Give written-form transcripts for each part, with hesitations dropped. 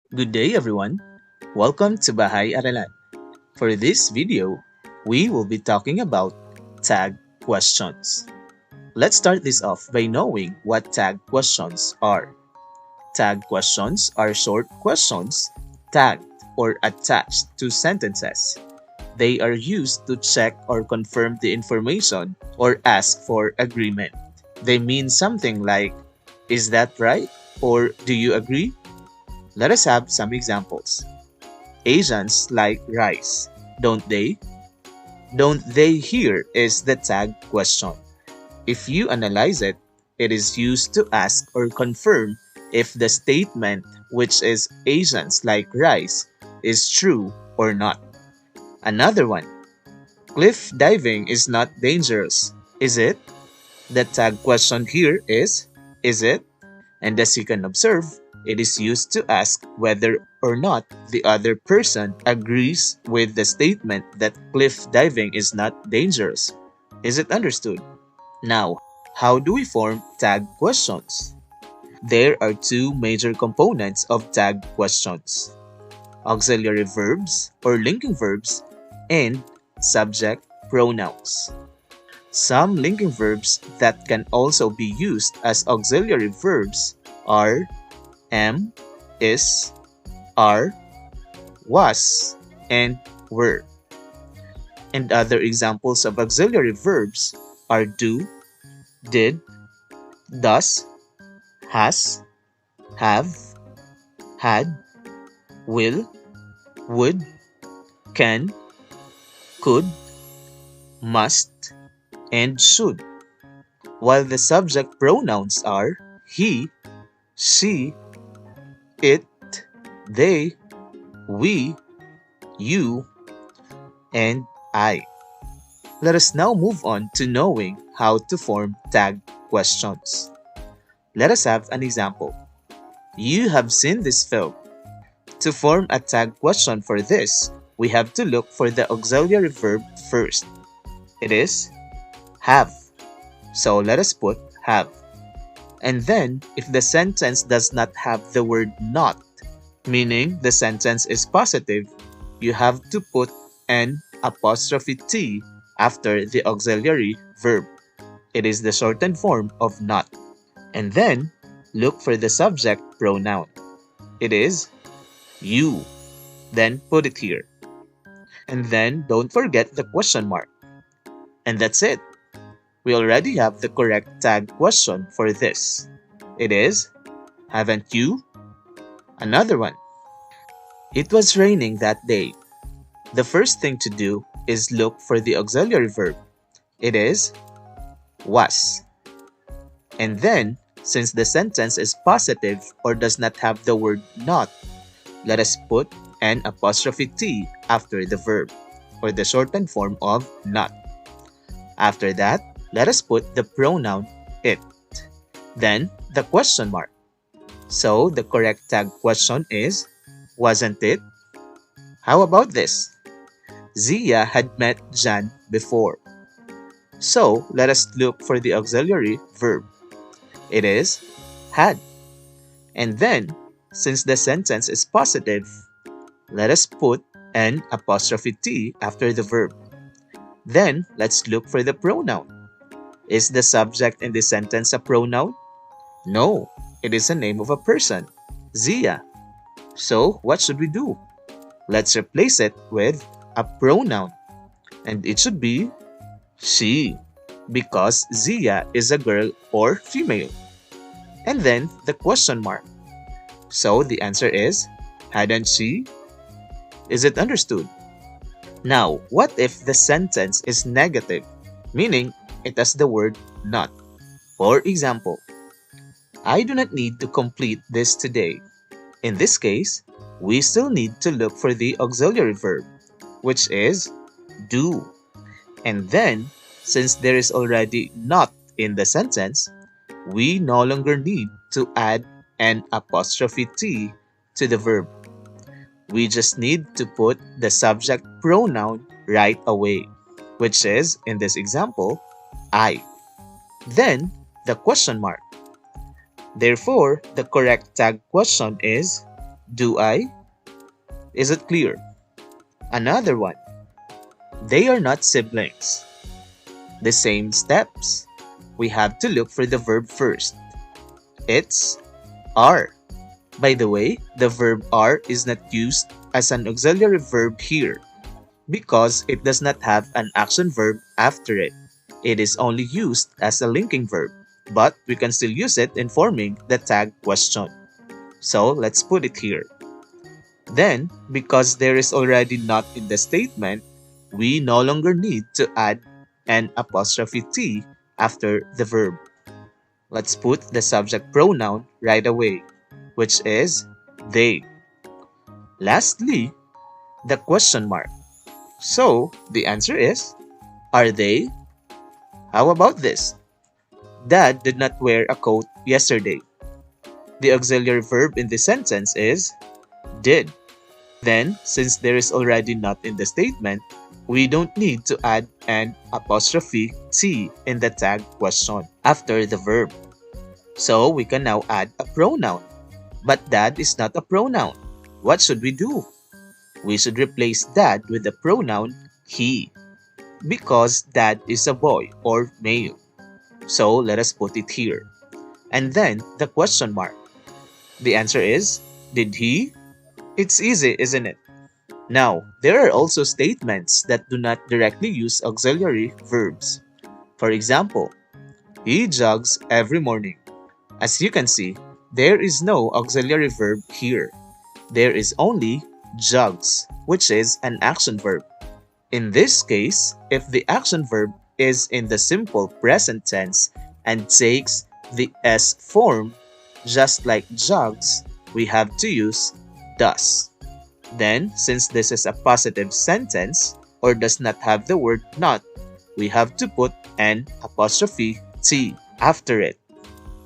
Good day everyone. Welcome to Bahay Aralan. For this video, we will be talking about tag questions. Let's start this off by knowing what tag questions are. Tag questions are short questions tagged or attached to sentences. They are used to check or confirm the information or ask for agreement. They mean something like, "Is that right?" or "Do you agree?" Let us have some examples. Asians like rice, don't they? Don't they here is the tag question. If you analyze it, it is used to ask or confirm if the statement, which is Asians like rice, is true or not. Another one. Cliff diving is not dangerous, is it? The tag question here is it? And as you can observe, it is used to ask whether or not the other person agrees with the statement that cliff diving is not dangerous. Is it understood? Now, how do we form tag questions? There are two major components of tag questions: auxiliary verbs or linking verbs and subject pronouns. Some linking verbs that can also be used as auxiliary verbs are am, is, are, was, and were. And other examples of auxiliary verbs are do, did, does, has, have, had, will, would, can, could, must, and should. While the subject pronouns are he, she, it, they, we, you, and I. Let us now move on to knowing how to form tag questions. Let us have an example. You have seen this film. To form a tag question for this, we have to look for the auxiliary verb first. It is have. So let us put have. And then, if the sentence does not have the word not, meaning the sentence is positive, you have to put an apostrophe T after the auxiliary verb. It is the shortened form of not. And then, look for the subject pronoun. It is you. Then put it here. And then don't forget the question mark. And that's it. We already have the correct tag question for this. It is, haven't you? Another one. It was raining that day. The first thing to do is look for the auxiliary verb. It is, was. And then, since the sentence is positive or does not have the word not, let us put an apostrophe T after the verb, or the shortened form of not. After that, let us put the pronoun it. Then, the question mark. So, the correct tag question is, wasn't it? How about this? Zia had met Jan before. So, let us look for the auxiliary verb. It is had. And then, since the sentence is positive, let us put an apostrophe T after the verb. Then, let's look for the pronoun. Is the subject in the sentence a pronoun? No, it is the name of a person, Zia. So, what should we do? Let's replace it with a pronoun. And it should be she, because Zia is a girl or female. And then the question mark. So the answer is, hadn't she? Is it understood? Now, what if the sentence is negative, meaning it has the word not? For example, I do not need to complete this today. In this case, we still need to look for the auxiliary verb, which is do. And then, since there is already not in the sentence, we no longer need to add an apostrophe T to the verb. We just need to put the subject pronoun right away, which is, in this example, I. Then, the question mark. Therefore, the correct tag question is, Do I? Is it clear? Another one. They are not siblings. The same steps. We have to look for the verb first. It's are. By the way, the verb are is not used as an auxiliary verb here because it does not have an action verb after it. It is only used as a linking verb, but we can still use it in forming the tag question. So let's put it here. Then, because there is already not in the statement, we no longer need to add an apostrophe T after the verb. Let's put the subject pronoun right away, which is they. Lastly, the question mark. So, the answer is, are they? How about this? Dad did not wear a coat yesterday. The auxiliary verb in this sentence is did. Then, since there is already not in the statement, we don't need to add an apostrophe T in the tag question after the verb. So, we can now add a pronoun. But dad is not a pronoun. What should we do? We should replace dad with the pronoun he, because dad is a boy or male. So, let us put it here. And then, the question mark. The answer is, did he? It's easy, isn't it? Now, there are also statements that do not directly use auxiliary verbs. For example, he jogs every morning. As you can see, there is no auxiliary verb here. There is only jogs, which is an action verb. In this case, if the action verb is in the simple present tense and takes the S form, just like jogs, we have to use does. Then, since this is a positive sentence or does not have the word not, we have to put an apostrophe T after it.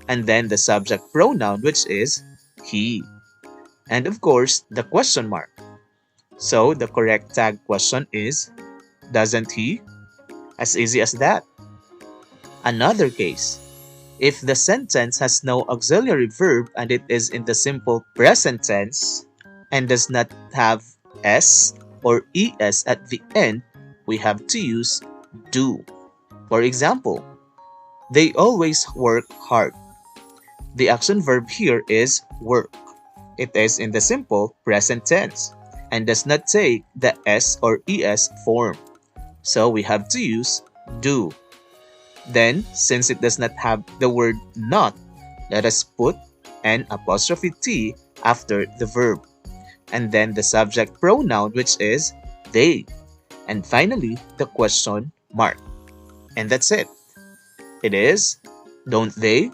And then the subject pronoun, which is he. And of course, the question mark. So the correct tag question is, doesn't he? As easy as that. Another case. If the sentence has no auxiliary verb and it is in the simple present tense and does not have S or ES at the end, we have to use do. For example, they always work hard. The action verb here is work. It is in the simple present tense and does not take the S or ES form. So we have to use do. Then, since it does not have the word not, let us put an apostrophe T after the verb. And then the subject pronoun, which is they. And finally, the question mark. And that's it. It is, don't they?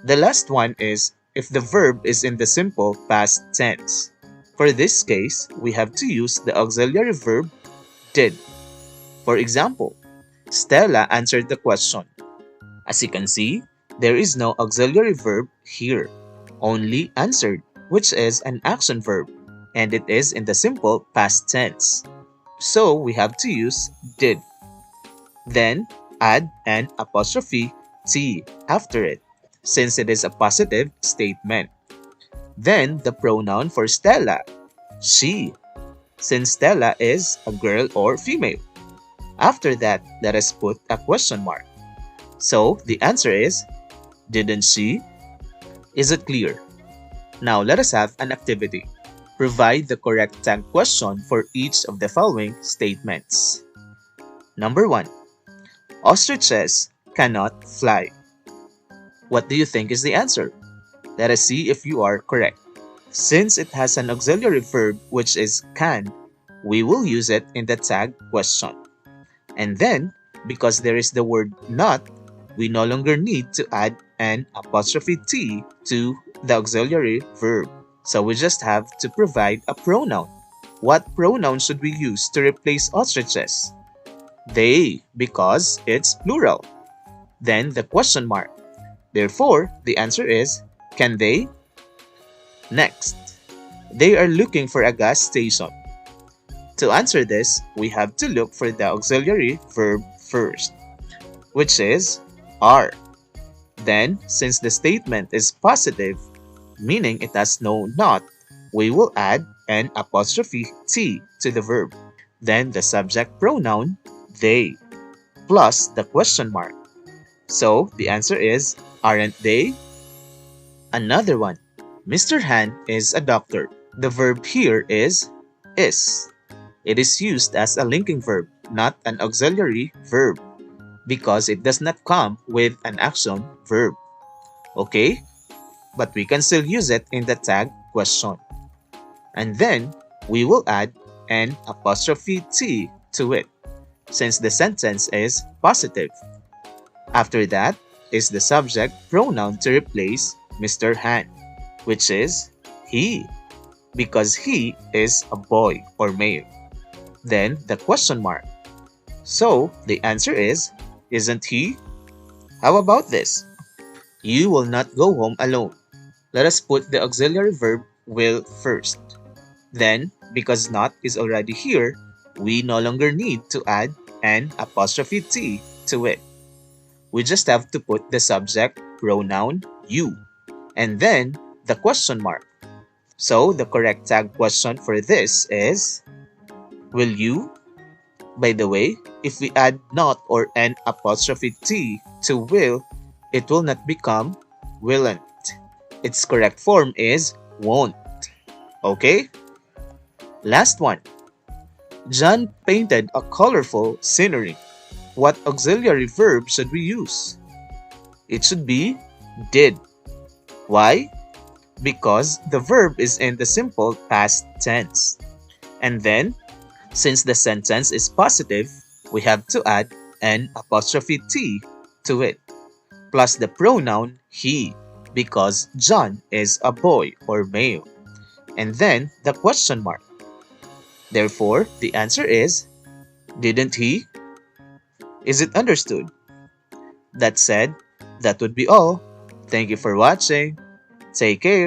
The last one is if the verb is in the simple past tense. For this case, we have to use the auxiliary verb did. For example, Stella answered the question. As you can see, there is no auxiliary verb here, only answered, which is an action verb, and it is in the simple past tense. So we have to use did. Then add an apostrophe T after it, since it is a positive statement. Then the pronoun for Stella, she, since Stella is a girl or female. After that, let us put a question mark. So the answer is, didn't she? Is it clear? Now let us have an activity. Provide the correct tag question for each of the following statements. Number 1. Ostriches cannot fly. What do you think is the answer? Let us see if you are correct. Since it has an auxiliary verb which is can, we will use it in the tag question. And then, because there is the word not, we no longer need to add an apostrophe T to the auxiliary verb. So we just have to provide a pronoun. What pronoun should we use to replace ostriches? They, because it's plural. Then the question mark. Therefore, the answer is, can they? Next, they are looking for a gas station. To answer this, we have to look for the auxiliary verb first, which is are. Then, since the statement is positive, meaning it has no not, we will add an apostrophe T to the verb. Then the subject pronoun, they, plus the question mark. So the answer is, aren't they? Another one. Mr. Han is a doctor. The verb here is is. It is used as a linking verb, not an auxiliary verb, because it does not come with an action verb. Okay? But we can still use it in the tag question. And then we will add an apostrophe T to it, since the sentence is positive. After that is the subject pronoun to replace Mr. Han, which is he, because he is a boy or male. Then the question mark. So the answer is, isn't he? How about this? You will not go home alone. Let us put the auxiliary verb will first. Then, because not is already here, we no longer need to add an apostrophe T to it. We just have to put the subject pronoun you, and then the question mark. So the correct tag question for this is, will you? By the way, if we add not or an apostrophe T to will, it will not become willn't. Its correct form is won't. Okay? Last one. John painted a colorful scenery. What auxiliary verb should we use? It should be did. Why? Because the verb is in the simple past tense. And then, since the sentence is positive, we have to add an apostrophe T to it, plus the pronoun he, because John is a boy or male, and then the question mark. Therefore, the answer is, didn't he? Is it understood? That said, that would be all. Thank you for watching. Take care.